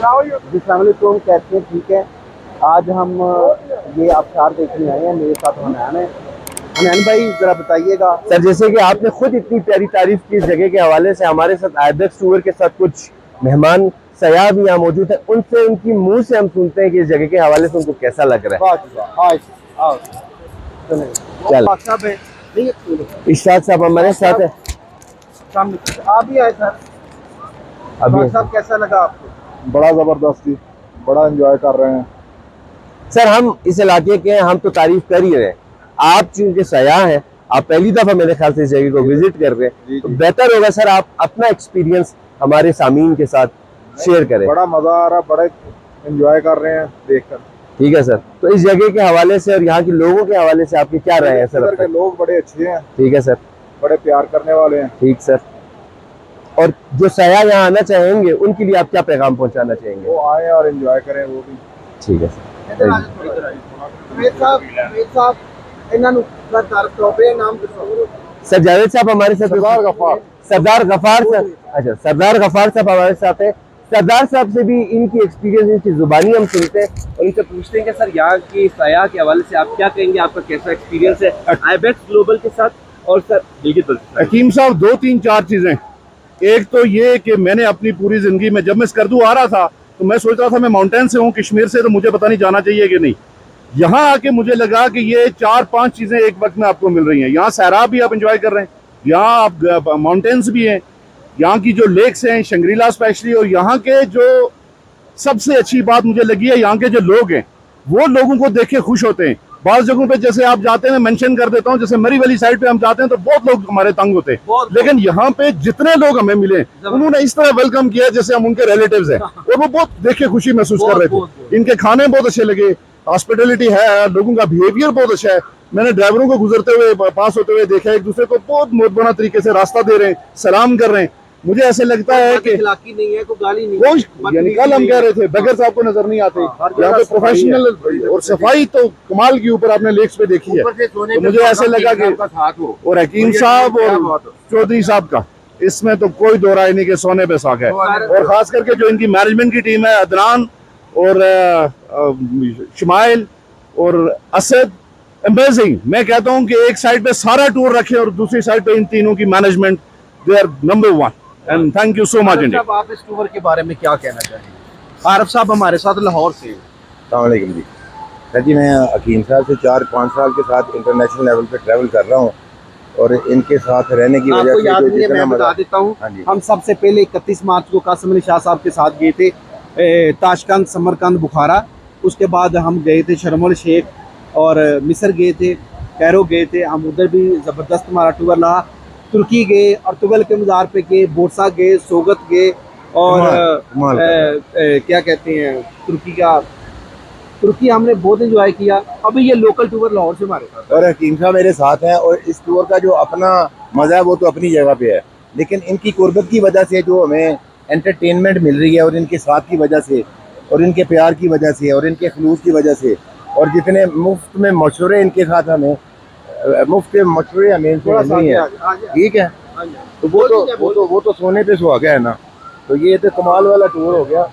जिसको हम कहते हैं। ठीक है, आज हम ये आबशार देखने आए हैं, मेरे साथ हनैन है। हनैन भाई जरा बताइएगा सर, जैसे कि आपने खुद इतनी प्यारी तारीफ की इस जगह के हवाले से, हमारे साथ आइबेक्स टूर के साथ कुछ मेहमान सयाह भी यहाँ मौजूद है। उनसे, उनकी मुंह से हम सुनते हैं कि इस जगह के हवाले से उनको कैसा लग रहा है। चल, इशराक साहब हमारे साथ है। आप भी आए सर। अभी साहब कैसा लगा आपको? बड़ा जबरदस्त थी, बड़ा एंजॉय कर रहे हैं सर, हम इस इलाके के हैं, हम तो तारीफ कर ही रहे हैं। आप चूंकि सयाह हैं, आप पहली दफा मेरे ख्याल से इस जगह को विजिट कर रहे हैं, तो बेहतर होगा सर आप अपना एक्सपीरियंस हमारे सामीन के साथ शेयर करें। बड़ा मजा आ रहा, बड़े एंजॉय कर रहे हैं देखकर। ठीक है सर, तो इस जगह के हवाले से और यहाँ के लोगों के हवाले से आपकी क्या राय है सर? इधर के लोग बड़े अच्छे हैं। ठीक है सर, बड़े प्यार करने वाले हैं। ठीक सर। और जो सयाह यहाँ आना चाहेंगे उनके लिए आप क्या पैगाम पहुँचाना चाहेंगे? वो आए और एंजॉय करें वो भी। ठीक है सर। सर जावेद साहब हमारे साथ, सरदार गफार। सरदार गफार सर, अच्छा सरदार गफार साहब हमारे साथ है। सरदार साहब से भी इनकी एक्सपीरियंस, इनकी जुबानी हम सुनते हैं और इनसे पूछते हैं कि सर यहाँ की सयाह के हवाले से आप क्या कहेंगे, आपका कैसा एक्सपीरियंस है आइबेक्स ग्लोबल के साथ? और सर हकीम साहब, दो तीन चार चीजें। एक तो ये कि मैंने अपनी पूरी जिंदगी में, जब मैं स्कर्दू आ रहा था तो मैं सोच रहा था मैं माउंटेन से हूँ, कश्मीर से, तो मुझे पता नहीं जाना चाहिए कि नहीं। यहाँ आके मुझे लगा कि ये चार पांच चीजें एक वक्त में आपको मिल रही हैं। यहाँ सैराब भी आप एंजॉय कर रहे हैं, यहाँ आप माउंटेन्स भी हैं, यहाँ की जो लेक्स हैं, शंग्रीला स्पेशली, और यहाँ के जो सबसे अच्छी बात मुझे लगी है, यहाँ के जो लोग हैं वो लोगों को देख के खुश होते हैं। बाज़ जगहों पे जैसे आप जाते हैं, मैं मेंशन कर देता हूँ, जैसे मरी वाली साइड पे हम जाते हैं तो बहुत लोग हमारे तंग होते हैं, लेकिन यहाँ पे जितने लोग हमें मिले उन्होंने इस तरह वेलकम किया जैसे हम उनके रिलेटिव्स हैं, और वो बहुत देख के खुशी महसूस कर रहे थे। इनके खाने बहुत अच्छे लगे, हॉस्पिटलिटी है, लोगों का बिहेवियर बहुत अच्छा है। मैंने ड्राइवरों को गुजरते हुए, पास होते हुए देखा, एक दूसरे को बहुत मोहब्बत तरीके से रास्ता दे रहे हैं, सलाम कर रहे हैं। मुझे ऐसे लगता है कि नहीं है, कोई गाली नहीं है। यानी कल हम कह रहे थे बगैर साहब को नजर नहीं आते, यहाँ पे प्रोफेशनल और सफाई तो कमाल की ऊपर आपने लेक्स पे देखी है। तो मुझे ऐसे लगा कि, और हकीम साहब और चौधरी साहब का इसमें तो कोई दो राय नहीं कि सोने पे साख है। और खास करके जो इनकी मैनेजमेंट की टीम है, अदनान और शमाइल और असद, अमेजिंग। मैं कहता हूँ कि एक साइड पे सारा टूर रखे और दूसरी साइड पे इन तीनों की management, they are number one. And thank you so much India. आप इस टूर के बारे में क्या कहना चाहेंगे? आरफ साहब हमारे साथ लाहौर से। अस्सलाम वालेकुम जी। सर जी, मैं हकीम साहब से 4-5 साल के साथ इंटरनेशनल लेवल पे ट्रैवल कर रहा हूँ, और इनके साथ रहने की वजह से याद नहीं है, मैं बता देता हूँ। हम सबसे पहले 31 मार्च को कासिम अली शाह साहब के साथ गए थे ताशकंद, समरकंद, बुखारा। उसके बाद हम गए थे शर्म शेख और मिस्र गए थे, कैरो गए थे। हम उधर भी ज़बरदस्त हमारा टूर रहा। तुर्की गए, अर्तुगल के मज़ार पे गए, बोरसा गए, सोगत गए, और क्या कहते हैं तुर्की हमने बहुत एंजॉय किया। अभी ये लोकल टूर लाहौर से हमारे साथ, और हकीम साहब मेरे साथ हैं, और इस टूर का जो अपना मजा है वो तो अपनी जगह पे है, लेकिन इनकी कुर्बत की वजह से जो हमें एंटरटेनमेंट मिल रही है, और इनके साथ की वजह से, और इनके प्यार की वजह से, और इनके खलूस की वजह से, और जितने मुफ्त में मशवरे इनके साथ हमें, मुफ्त के मशवरे हमें इनसे नहीं है, ठीक है, तो वो तो सोने पे सुहागा है ना। तो ये तो कमाल वाला टूर हो गया।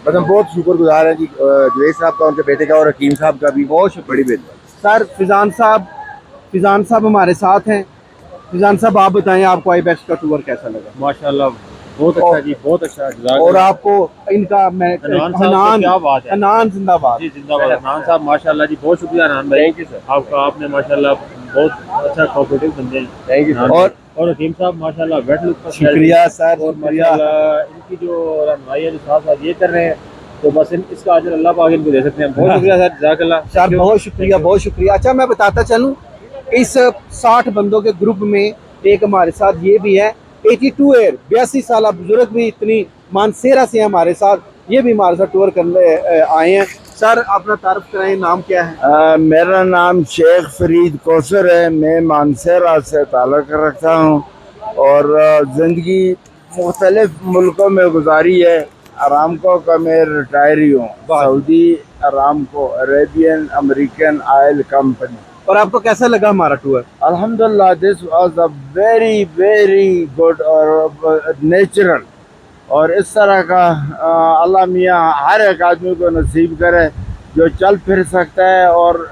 बस हम बहुत शुक्रगुजार हैं जी जुवैद साहब का, उनके बेटे का, और हकीम साहब का भी बहुत बड़ी बेहतर। सर फिजान साहब हमारे साथ हैं। फिजान साहब आप बताएं, आपको आइबेक्स का टूर कैसा लगा? माशाल्लाह बहुत अच्छा जी, बहुत अच्छा। और आपको इनका हनान जिंदाबाद जी, जिंदाबाद हनान साहब, माशाल्लाह जी, बहुत शुक्रिया हनान भाई। थैंक यू सर, आपका, आपने माशाल्लाह बहुत अच्छा कोऑपरेटिव बंदे हैं। Thank you. और हकीम साहब माशाल्लाह वेट लुक, शुक्रिया सर, और माशाल्लाह इनकी जो रहनुमाई है जो साथ साथ ये कर रहे हैं, तो बस इसका अजर अल्लाह पाक इनको दे सकते हैं। बहुत शुक्रिया सर, जज़ाकल्लाह सर, बहुत शुक्रिया, बहुत शुक्रिया। अच्छा, मैं बताता चलूँ, इस 60 बंदों के ग्रुप में एक हमारे साथ ये भी है 82 ईयर 82 साल बुजुर्ग भी इतनी मानसेरा से हमारे साथ, ये भी हमारे साथ टूर करने आए हैं। सर अपना तारुफ कराएं, नाम क्या है? मेरा नाम शेख फरीद कौसर है। मैं मानसेरा से ताल्लुक़ रखता हूँ और ज़िंदगी मुख्तलिफ मुल्कों में गुजारी है। अरामको का मैं रिटायरी हूँ, Saudi Aramco, Arabian American oil company. और आपको कैसा लगा हमारा टूर? अल्हम्दुलिल्लाह, this was a very very good और नेचुरल, और इस तरह का अल्लाह मियाँ हर एक आदमी को नसीब करे जो चल फिर सकता है। और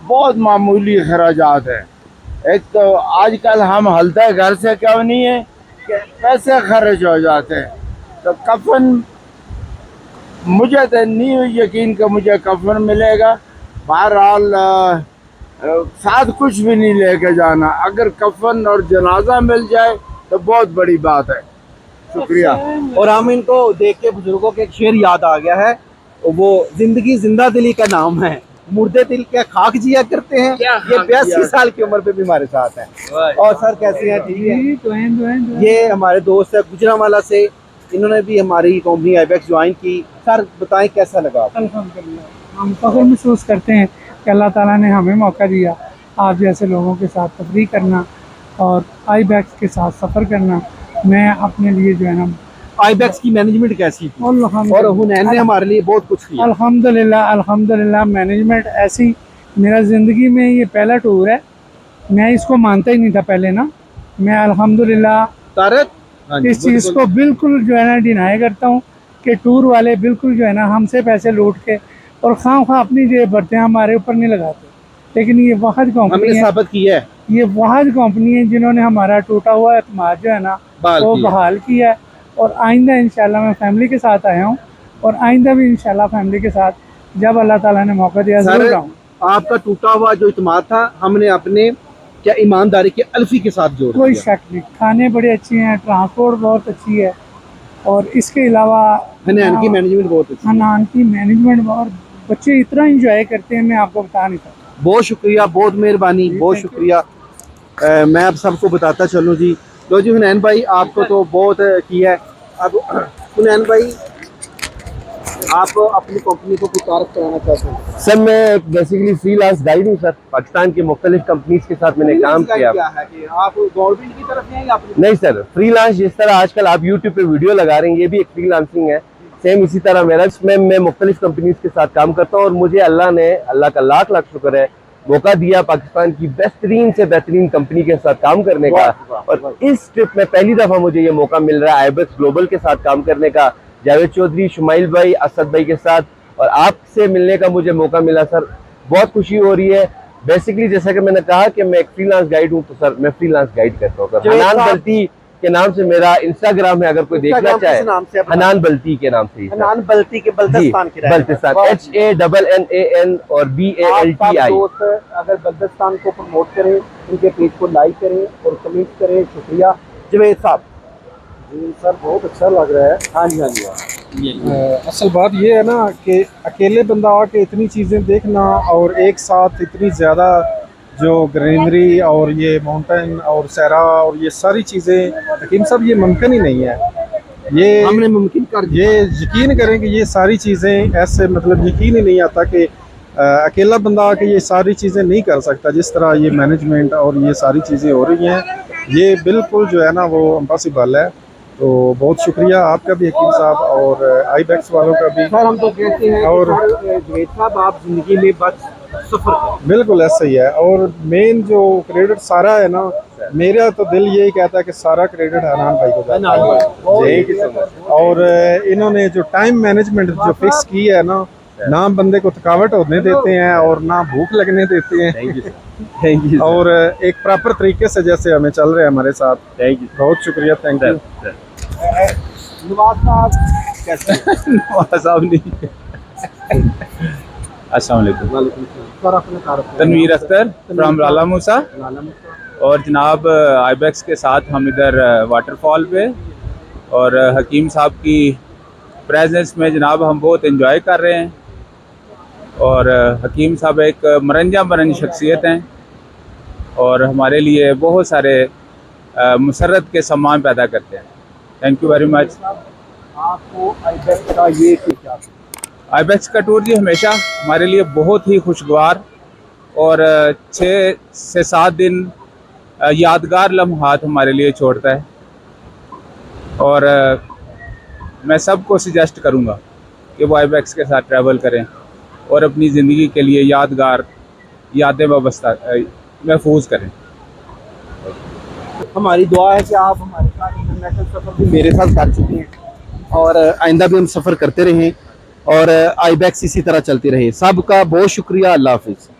बहुत मामूली खराजात है। एक तो आजकल हम हलते घर से क्यों नहीं है कि पैसे खर्च हो जाते हैं। तो कफन मुझे तो नहीं यकीन कि मुझे कफन मिलेगा। बहरहाल साथ कुछ भी नहीं लेके जाना। अगर कफन और जनाजा मिल जाए तो बहुत बड़ी बात है। शुक्रिया। और हम इनको देख के बुजुर्गों के एक शेर याद आ गया है, वो जिंदगी जिंदा दिली का नाम है, मुर्दे दिल क्या खाक जिया करते हैं। ये 82 साल की उम्र पे भी हमारे साथ हैं। और सर कैसे हैं? ठीक है। ये हमारे दोस्त है गुजरांवाला से, इन्होंने भी हमारी कंपनी आईबेक्स ज्वाइन की। सर बताएं कैसा लगा आपको? अल्हम्दुलिल्लाह हम फख्र महसूस करते हैं कि अल्लाह ताला ने हमें मौका दिया आप जैसे लोगों के साथ तफरीह करना और आईबेक्स के साथ सफ़र करना। मैं अपने लिए जो है ना आईबेक्स की मैनेजमेंट कैसी थी? और हुनैन ने हमारे लिए बहुत कुछ किया। अल्हम्दुलिल्लाह मैनेजमेंट ऐसी। मेरा ज़िंदगी में ये पहला टूर है, मैं इसको मानता ही नहीं था पहले ना। मैं अल्हम्दुलिल्लाह तारक इस चीज़ को बिल्कुल जो है ना डिनाई करता हूँ कि टूर वाले बिल्कुल जो है ना हमसे पैसे लूट के और खाम अपनी जेब भरते हैं, हमारे ऊपर नहीं लगाते। लेकिन ये वाहिद कंपनी हमने है, साबित किया है, ये वाहिद कंपनी है जिन्होंने हमारा टूटा हुआ एतमाद जो है ना वो बहाल किया है। और आइंदा इंशाल्लाह मैं फैमिली के साथ आया हूँ और आइंदा भी इंशाल्लाह फैमिली के साथ जब अल्लाह ताला ने मौका दिया जरूर आऊँ। आपका टूटा हुआ जो इत्मीनान था हमने अपने क्या ईमानदारी के अल्फी के साथ जोड़ कोई दिया। शक नहीं, खाने बड़े अच्छे हैं, ट्रांसपोर्ट बहुत अच्छी है और इसके अलावा हनान की मैनेजमेंट बहुत अच्छी है। हनान की मैनेजमेंट और बच्चे इतना इंजॉय करते हैं मैं आपको बता नहीं सकता। बहुत शुक्रिया, बहुत मेहरबानी, बहुत शुक्रिया। मैं अब सबको बताता चलूँ जी। लो जी हुनैन भाई आपको तो बहुत किया है। अब हुनैन भाई आप अपनी कंपनी को कुछ तारीफ कराना चाहते हैं? सर मैं बेसिकली फ्रीलांस गाइड हूँ सर। पाकिस्तान की मुख्तलिफ कंपनीज के साथ मैंने काम किया। क्या है कि आप गवर्नमेंट की तरफ हैं या अपनी? नहीं सर, फ्रीलांस जिस तरह आजकल आप यूट्यूब पे वीडियो लगा रहे हैं ये भी एक फ्रीलांसिंग है। सेम इसी तरह मेरा इसमें मैं मुख्तलिफ कंपनीज के साथ काम करता हूँ और मुझे अल्लाह का लाख लाख शुक्र है मौका दिया पाकिस्तान की बेहतरीन से बेहतरीन कंपनी के साथ काम करने का। और इस ट्रिप में पहली दफ़ा मुझे ये मौका मिल रहा है आईबेक्स ग्लोबल के साथ काम करने का, जावेद चौधरी, शुमाइल भाई, असद भाई के साथ। और आपसे मिलने का मुझे मौका मिला सर, बहुत खुशी हो रही है। बेसिकली जैसा कि मैंने कहा कि मैं एक फ्रीलांस गाइड हूँ तो सर मैं फ्रीलांस गाइड करता हूँ सर। हनान बल्ती के नाम से मेरा इंस्टाग्राम है, अगर कोई देखना चाहे हनान बल्ती के नाम से। हनान बल्ती के बल्तिस्तान के बल्तिस्तान HANNAN और BALTI। अगर बल्तिस्तान को प्रमोट करें, उनके पेज को लाइक करें और कमेंट करें। शुक्रिया जवेद साहब। जी सर बहुत अच्छा लग रहा है। हाँ जी हाँ जी। असल बात ये है ना कि अकेले बंदा आके इतनी चीज़ें देखना और एक साथ इतनी ज़्यादा जो ग्रीनरी और ये माउंटेन और सहरा और ये सारी चीज़ें हकीम साहब ये मुमकिन ही नहीं है। ये हमने मुमकिन कर दिया। ये यकीन करें कि ये सारी चीज़ें ऐसे मतलब यकीन ही नहीं आता कि अकेला बंदा आके ये सारी चीज़ें नहीं कर सकता। जिस तरह ये मैनेजमेंट और ये सारी चीज़ें हो रही हैं ये बिल्कुल जो है ना वो इम्पॉसिबल है। तो बहुत शुक्रिया आपका भी हकीम साहब और आईबेक्स वालों का भी। सर हम तो कहते हैं और जवेद साहब आप जिंदगी में बस सफर करें। बिल्कुल ऐसा ही है। और मेन जो क्रेडिट सारा है ना, मेरा तो दिल यही कहता है कि सारा क्रेडिट हनान भाई को जाता है। और इन्होंने जो टाइम मैनेजमेंट जो फिक्स की है ना बंदे को थकावट होने देते हैं और ना भूख लगने देते हैं। Thank you. और एक प्रॉपर तरीके से जैसे हमें चल रहे हैं हमारे साथ। Thank you. बहुत शुक्रिया। Thank you. नवाज साहब कैसे? नवाज साहब नहीं। अस्सलाम वालेकुम। सर अपने तारुफ तनवीर अख्तर फ्रॉम लाला मूसा। और जनाब आईबेक्स के साथ हम इधर वाटरफॉल पे और हकीम साहब की प्रेजेंस में जनाब हम बहुत एंजॉय कर रहे हैं। और हकीम साहब एक मरंजा मरंज शख्सियत हैं और हमारे लिए बहुत सारे मुसर्रत के सम्मान पैदा करते हैं। Thank you very much. आपको आईबेक्स का ये क्या? आईबेक्स का टूर जी हमेशा हमारे लिए बहुत ही खुशगवार और 6 से 7 दिन यादगार लम्हात हमारे लिए छोड़ता है। और मैं सबको सजेस्ट करूँगा कि वो आईबेक्स के साथ ट्रैवल करें और अपनी ज़िंदगी के लिए यादगार यादें वाबस्ता महफूज करें। हमारी दुआ है कि आप हमारे साथ इंटरनेशनल सफर भी मेरे साथ कर चुके हैं। और आइंदा भी हम सफ़र करते रहें और आईबैक्स इसी तरह चलती रहे। सबका बहुत शुक्रिया। अल्लाह हाफिज़।